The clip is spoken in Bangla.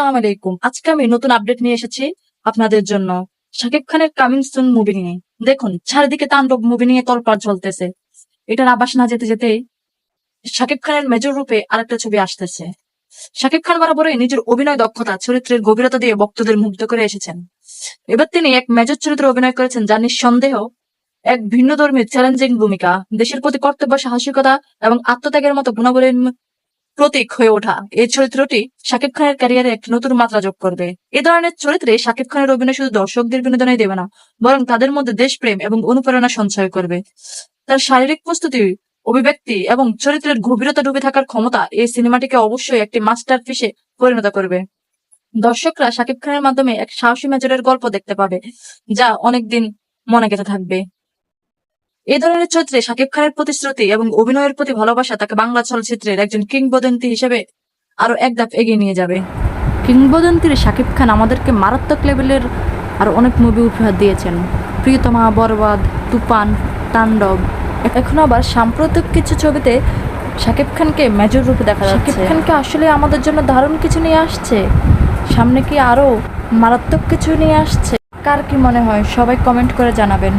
আসসালামু আলাইকুম। আজকে আমি নতুন আপডেট নিয়ে এসেছি আপনাদের জন্য শাকিব খানের কামিং সুন মুভি নিয়ে। দেখুন চারিদিকে তাণ্ডব মুভি নিয়ে তোলপাড় চলতেছে। এটার আবাস না যেতে যেতেই শাকিব খানের মেজর রূপে আরেকটা ছবি আসতেছে। শাকিব খান বরাবরই নিজের অভিনয় দক্ষতা, চরিত্রের গভীরতা দিয়ে ভক্তদের মুগ্ধ করে এসেছেন। এবার তিনি এক মেজর চরিত্রে অভিনয় করেছেন, যা নিঃসন্দেহ এক ভিন্নধর্মী চ্যালেঞ্জিং ভূমিকা। দেশের প্রতি কর্তব্য, সাহসিকতা এবং আত্মত্যাগের মতো গুণাবলীর প্রতীক হয়ে ওঠা এই চরিত্রটি শাকিব খানের ক্যারিয়ারে একটি নতুন মাত্রা যোগ করবে। এ ধরনের চরিত্রে শাকিব খানের অভিনয় শুধু দর্শকদের বিনোদনই দেবে না, বরং তাদের মধ্যে দেশপ্রেম এবং অনুপ্রেরণা সঞ্চয় করবে। তার শারীরিক প্রস্তুতি, অভিব্যক্তি এবং চরিত্রের গভীরতা ডুবে থাকার ক্ষমতা এই সিনেমাটিকে অবশ্যই একটি মাস্টারপিসে পরিণত করবে। দর্শকরা শাকিব খানের মাধ্যমে এক সাহসী মেজরের গল্প দেখতে পাবে, যা অনেকদিন মনে গেঁথে থাকবে। এই ধরনের চরিত্রে শাকিব খানের প্রতিশ্রুতি এবং অভিনয়ের প্রতি ভালোবাসা তাকে বাংলা চলচ্চিত্রের একজন কিংবদন্তি হিসেবে আরো এক ধাপ এগিয়ে নিয়ে যাবে। কিংবদন্তির শাকিব খান আমাদেরকে মারাত্মক লেভেলের আরো অনেক মুভি উপহার দিয়েছেন। প্রিয়তমা, বরবাদ, তুফান, তাণ্ডব। এখন আবার সাম্প্রতিক কিছু ছবিতে শাকিব খানকে মেজর রূপে দেখা যাচ্ছে। শাকিব খানকে আসলে আমাদের জন্য দারুণ কিছু নিয়ে আসছে। সামনে কি আরো মারাত্মক কিছু নিয়ে আসছে? কার কি মনে হয়? সবাই কমেন্ট করে জানাবেন।